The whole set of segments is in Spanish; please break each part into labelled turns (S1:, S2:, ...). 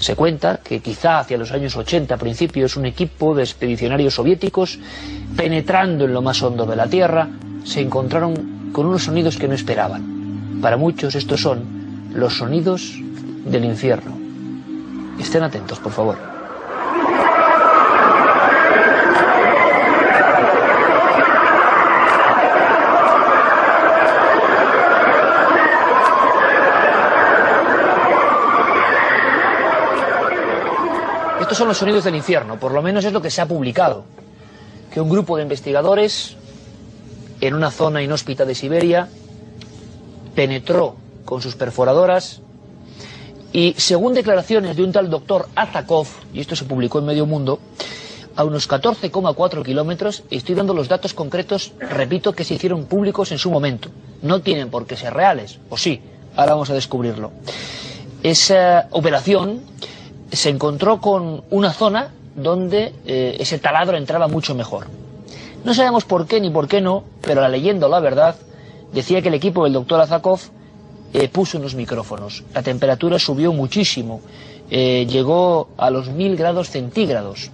S1: Se cuenta que quizá hacia los años 80, principios, un equipo de expedicionarios soviéticos, penetrando en lo más hondo de la Tierra, se encontraron con unos sonidos que no esperaban. Para muchos estos son los sonidos del infierno. Estén atentos, por favor. Estos son los sonidos del infierno, por lo menos es lo que se ha publicado. Que un grupo de investigadores en una zona inhóspita de Siberia penetró con sus perforadoras y, según declaraciones de un tal doctor Azakov, y esto se publicó en Medio Mundo, a unos 14,4 kilómetros, estoy dando los datos concretos, repito, que se hicieron públicos en su momento. No tienen por qué ser reales, o sí, ahora vamos a descubrirlo. Esa operación se encontró con una zona donde ese taladro entraba mucho mejor. No sabemos por qué ni por qué no, pero la leyenda o la verdad decía que el equipo del doctor Azakov puso unos micrófonos. La temperatura subió muchísimo, llegó a los 1000 grados centígrados.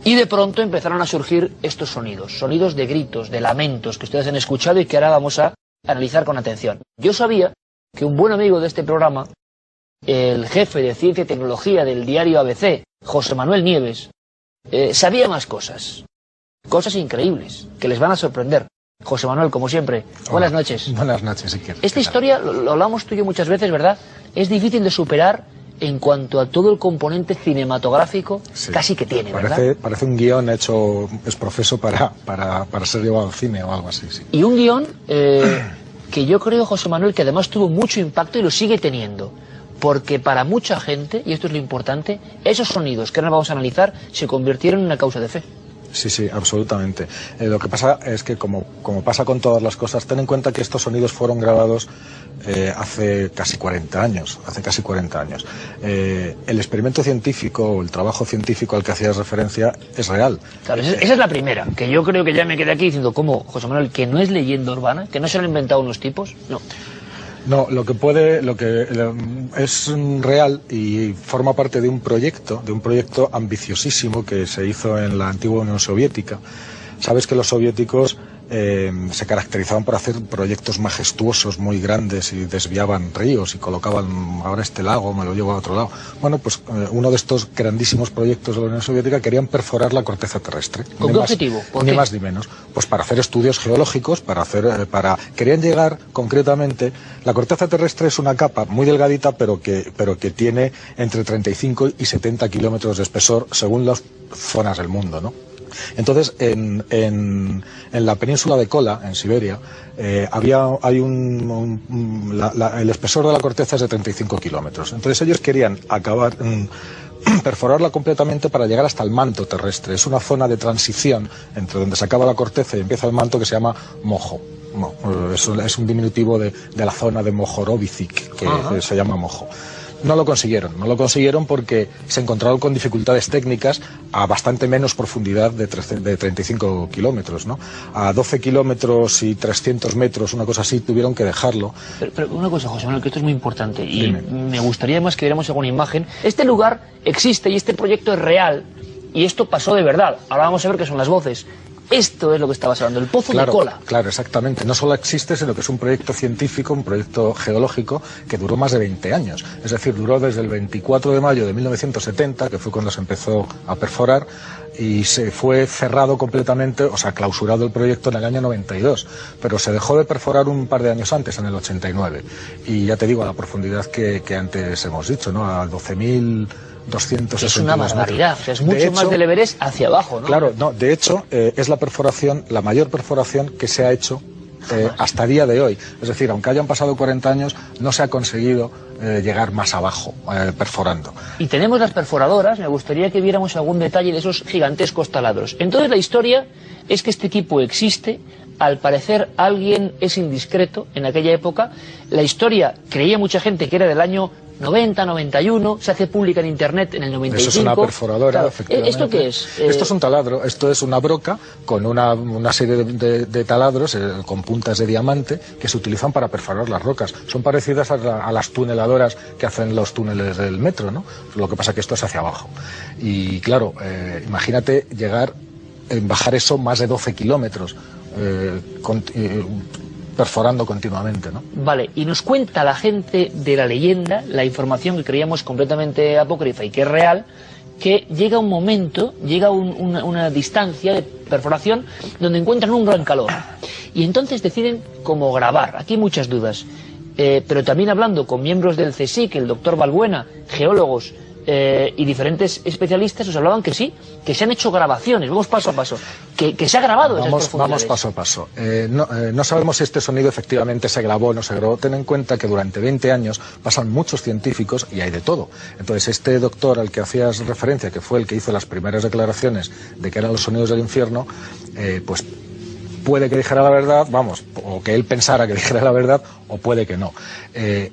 S1: Y de pronto empezaron a surgir estos sonidos, sonidos de gritos, de lamentos que ustedes han escuchado y que ahora vamos a analizar con atención. Yo sabía que un buen amigo de este programa, el jefe de Ciencia y Tecnología del diario ABC, José Manuel Nieves, sabía más cosas increíbles, que les van a sorprender. José Manuel, como siempre, buenas noches.
S2: Buenas noches, Iker.
S1: Esta historia, lo hablamos tú y yo muchas veces, ¿verdad? Es difícil de superar en cuanto a todo el componente cinematográfico, sí, casi que tiene, ¿verdad?
S2: Parece un guión hecho, es profeso para ser llevado al cine o algo así, sí.
S1: Y un guión que yo creo, José Manuel, que además tuvo mucho impacto y lo sigue teniendo. Porque para mucha gente, y esto es lo importante, esos sonidos que ahora vamos a analizar se convirtieron en una causa de fe.
S2: Sí, sí, absolutamente. Lo que pasa es que, como pasa con todas las cosas, ten en cuenta que estos sonidos fueron grabados hace casi 40 años. El experimento científico o el trabajo científico al que hacías referencia es real.
S1: Claro, esa es la primera, que yo creo que ya me quedé aquí diciendo, ¿cómo, José Manuel, que no es leyenda urbana? ¿Que no se lo han inventado unos tipos? No.
S2: No, lo que es real y forma parte de un proyecto ambiciosísimo que se hizo en la antigua Unión Soviética. Sabes que los soviéticos se caracterizaban por hacer proyectos majestuosos, muy grandes, y desviaban ríos y colocaban, ahora este lago me lo llevo a otro lado. Bueno, pues uno de estos grandísimos proyectos de la Unión Soviética querían perforar la corteza terrestre.
S1: ¿Con qué objetivo?
S2: Ni más ni menos. Pues para hacer estudios geológicos, querían llegar concretamente. La corteza terrestre es una capa muy delgadita, pero que tiene entre 35 y 70 kilómetros de espesor según las zonas del mundo, ¿no? Entonces, en la península de Kola, en Siberia, el espesor de la corteza es de 35 kilómetros. Entonces ellos querían perforarla completamente para llegar hasta el manto terrestre. Es una zona de transición entre donde se acaba la corteza y empieza el manto, que se llama Mojo. Es un diminutivo de la zona de Mohorovicic, que se llama Mojo. No lo consiguieron porque se encontraron con dificultades técnicas a bastante menos profundidad de 35 kilómetros, ¿no? A 12 kilómetros y 300 metros, una cosa así, tuvieron que dejarlo.
S1: Pero una cosa, José Manuel, que esto es muy importante, y dime. Me gustaría además que viéramos alguna imagen. Este lugar existe y este proyecto es real, y esto pasó de verdad. Ahora vamos a ver qué son las voces. Esto es lo que estabas hablando, el pozo de Kola.
S2: Claro, exactamente. No solo existe, sino que es un proyecto científico, un proyecto geológico que duró más de 20 años. Es decir, duró desde el 24 de mayo de 1970, que fue cuando se empezó a perforar, y se fue cerrado completamente, o sea, clausurado el proyecto en el año 92. Pero se dejó de perforar un par de años antes, en el 89. Y ya te digo, a la profundidad que antes hemos dicho, ¿no? A 12.260
S1: es una barbaridad, es mucho más del Everest hacia abajo, ¿no?
S2: Claro, no, de hecho, es la mayor perforación que se ha hecho hasta día de hoy. Es decir, aunque hayan pasado 40 años, no se ha conseguido llegar más abajo, perforando.
S1: Y tenemos las perforadoras, me gustaría que viéramos algún detalle de esos gigantescos taladros. Entonces la historia es que este equipo existe. Al parecer alguien es indiscreto en aquella época. La historia, creía mucha gente que era del año 90, 91, se hace pública en internet en el 95.
S2: Eso es una perforadora, claro. Efectivamente.
S1: ¿Esto qué es?
S2: Esto es un taladro, esto es una broca con una serie de taladros con puntas de diamante que se utilizan para perforar las rocas. Son parecidas a las tuneladoras que hacen los túneles del metro, ¿no? Lo que pasa es que esto es hacia abajo. Y claro, imagínate bajar eso más de 12 kilómetros. Perforando continuamente, ¿no?
S1: Vale, y nos cuenta la gente de la leyenda, la información que creíamos completamente apócrifa y que es real, que llega un momento, llega una distancia de perforación donde encuentran un gran calor. Y entonces deciden cómo grabar. Aquí hay muchas dudas. Pero también hablando con miembros del CSIC, el doctor Balbuena, geólogos, y diferentes especialistas nos hablaban que sí, que se han hecho grabaciones. Vamos paso a paso, que se ha grabado esas profundidades.
S2: Vamos paso a paso. No sabemos si este sonido efectivamente se grabó o no se grabó. Ten en cuenta que durante 20 años pasan muchos científicos y hay de todo. Entonces este doctor al que hacías referencia, que fue el que hizo las primeras declaraciones de que eran los sonidos del infierno, pues puede que dijera la verdad, o que él pensara que dijera la verdad, o puede que no.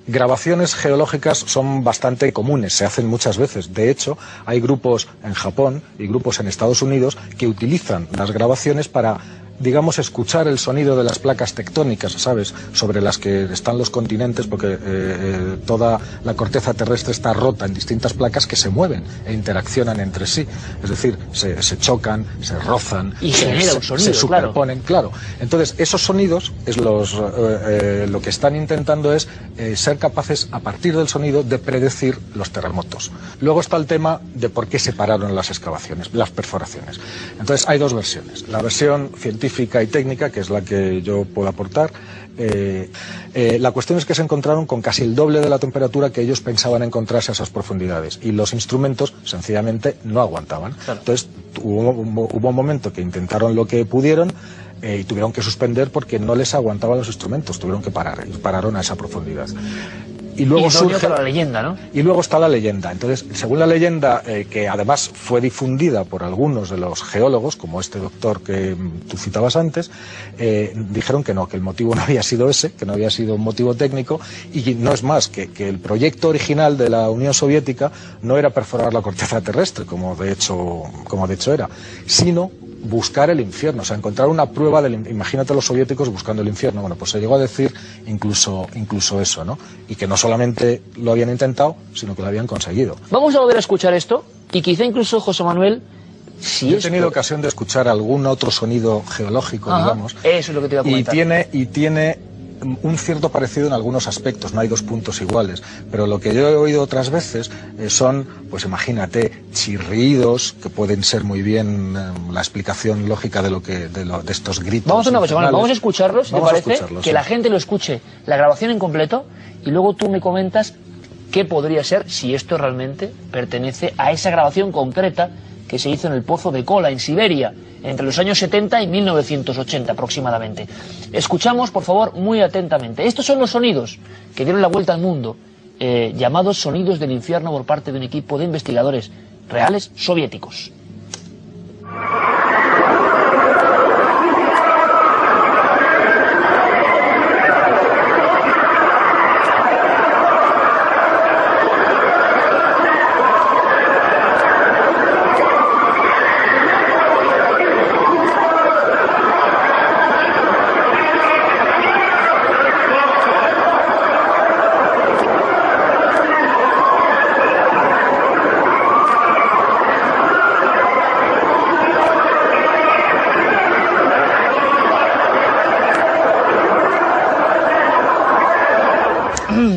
S2: Grabaciones geológicas son bastante comunes, se hacen muchas veces. De hecho, hay grupos en Japón y grupos en Estados Unidos que utilizan las grabaciones para, digamos, escuchar el sonido de las placas tectónicas, ¿sabes?, sobre las que están los continentes, porque toda la corteza terrestre está rota en distintas placas que se mueven e interaccionan entre sí. Es decir, se chocan, se rozan,
S1: y genera un sonido,
S2: se superponen, claro. Entonces, esos sonidos, lo que están intentando es ser capaces, a partir del sonido, de predecir los terremotos. Luego está el tema de por qué se pararon las excavaciones, las perforaciones. Entonces, hay dos versiones. La versión científica y técnica, que es la que yo puedo aportar. La cuestión es que se encontraron con casi el doble de la temperatura que ellos pensaban encontrarse a esas profundidades, y los instrumentos sencillamente no aguantaban. Claro. Entonces hubo un momento que intentaron lo que pudieron y tuvieron que suspender porque no les aguantaban los instrumentos, tuvieron que parar, y pararon a esa profundidad. Y luego surge
S1: la leyenda, ¿no?
S2: Y luego está la leyenda. Entonces, según la leyenda, que además fue difundida por algunos de los geólogos, como este doctor que tú citabas antes, dijeron que no, que el motivo no había sido ese, que no había sido un motivo técnico, y no es más que el proyecto original de la Unión Soviética no era perforar la corteza terrestre, como de hecho era, sino buscar el infierno, o sea, encontrar una prueba imagínate a los soviéticos buscando el infierno. Bueno, pues se llegó a decir incluso eso, ¿no? Y que no solamente lo habían intentado, sino que lo habían conseguido.
S1: Vamos a volver a escuchar esto, y quizá incluso, José Manuel,
S2: Yo he tenido ocasión de escuchar algún otro sonido geológico, digamos.
S1: Eso es lo que te iba a comentar.
S2: Y tiene un cierto parecido en algunos aspectos, no hay dos puntos iguales, pero lo que yo he oído otras veces son, pues imagínate, chirridos, que pueden ser muy bien la explicación lógica de estos gritos.
S1: Vamos a una cosa, vamos a escucharlos, ¿te parece? Que la gente lo escuche, la grabación en completo, y luego tú me comentas qué podría ser, si esto realmente pertenece a esa grabación concreta que se hizo en el Pozo de Kola, en Siberia, entre los años 70 y 1980 aproximadamente. Escuchamos, por favor, muy atentamente. Estos son los sonidos que dieron la vuelta al mundo, llamados sonidos del infierno por parte de un equipo de investigadores reales soviéticos.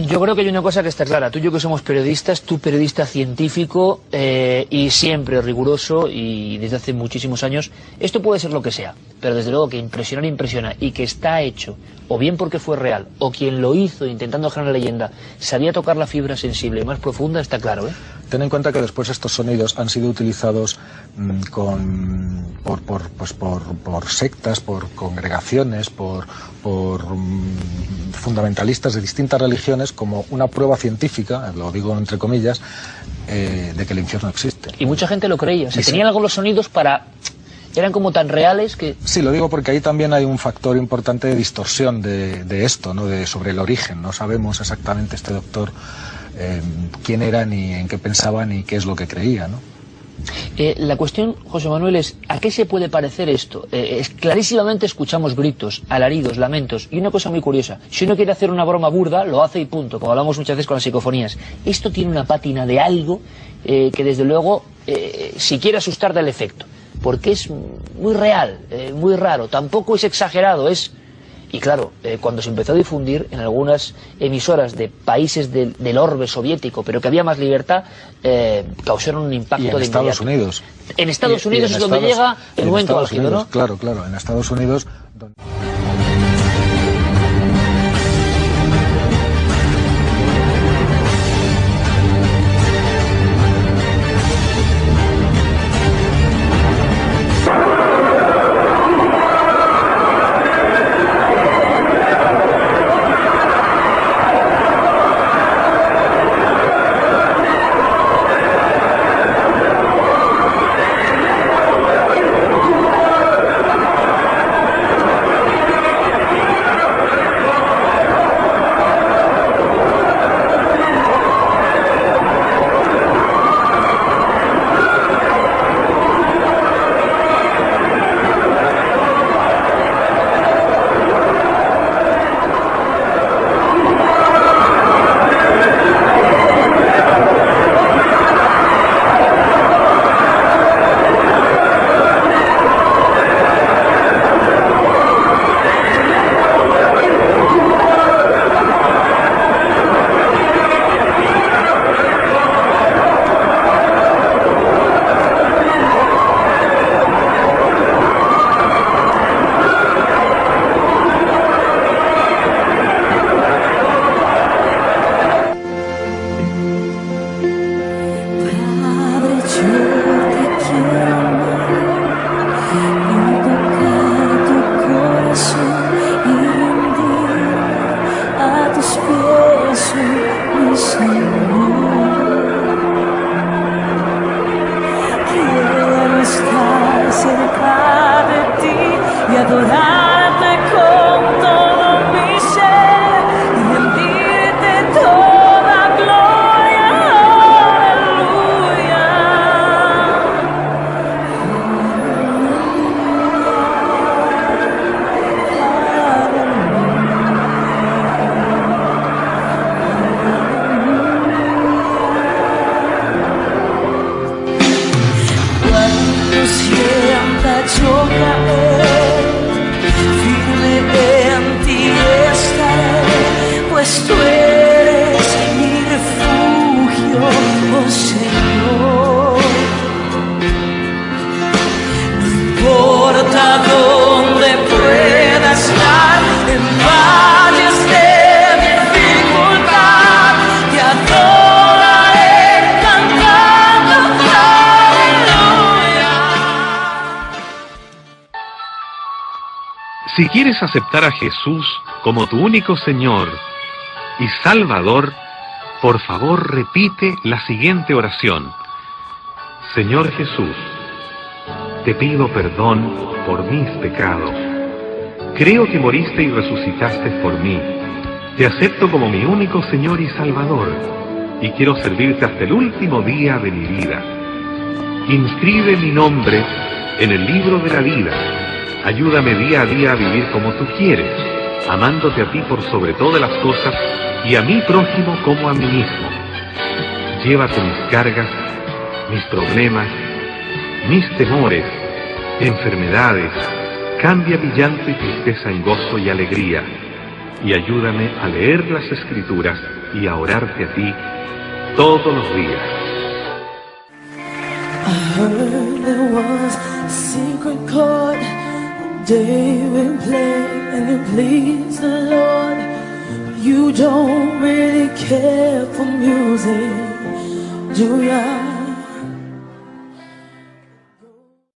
S1: Yo creo que hay una cosa que está clara. Tú y yo que somos periodistas, tú periodista científico y siempre riguroso y desde hace muchísimos años, esto puede ser lo que sea, pero desde luego que impresiona y que está hecho, o bien porque fue real, o quien lo hizo intentando dejar una leyenda, sabía tocar la fibra sensible más profunda, está claro, ¿eh?
S2: Ten en cuenta que después estos sonidos han sido utilizados por sectas, por congregaciones, por fundamentalistas de distintas religiones como una prueba científica, lo digo entre comillas, de que el infierno existe.
S1: Y mucha gente lo creía, tenían algo los sonidos eran como tan reales que...
S2: Sí, lo digo porque ahí también hay un factor importante de distorsión de esto, ¿no? Sobre el origen. No sabemos exactamente este doctor quién eran y en qué pensaban y qué es lo que creían, ¿no?
S1: La cuestión, José Manuel, es ¿a qué se puede parecer esto? Clarísimamente escuchamos gritos, alaridos, lamentos, y una cosa muy curiosa, si uno quiere hacer una broma burda, lo hace y punto, como hablamos muchas veces con las psicofonías. Esto tiene una pátina de algo que desde luego, si quiere asustar, da el efecto, porque es muy real, muy raro, tampoco es exagerado, es... Y claro, cuando se empezó a difundir en algunas emisoras de países del orbe soviético, pero que había más libertad, causaron un impacto de inmediato.
S2: Estados Unidos.
S1: En Estados Unidos es donde llega el momento álgido, ¿no?
S2: Claro, en Estados Unidos...
S3: Si quieres aceptar a Jesús como tu único Señor y Salvador, por favor repite la siguiente oración. Señor Jesús, te pido perdón por mis pecados. Creo que moriste y resucitaste por mí. Te acepto como mi único Señor y Salvador, y quiero servirte hasta el último día de mi vida. Inscribe mi nombre en el libro de la vida. Ayúdame día a día a vivir como tú quieres, amándote a ti por sobre todas las cosas y a mi prójimo como a mí mismo. Llévate mis cargas, mis problemas, mis temores, enfermedades, cambia mi llanto y tristeza en gozo y alegría, y ayúdame a leer las Escrituras y a orarte a ti todos los días.
S4: I heard there was a secret chord David played and it pleased the Lord. You don't really care for music, do ya?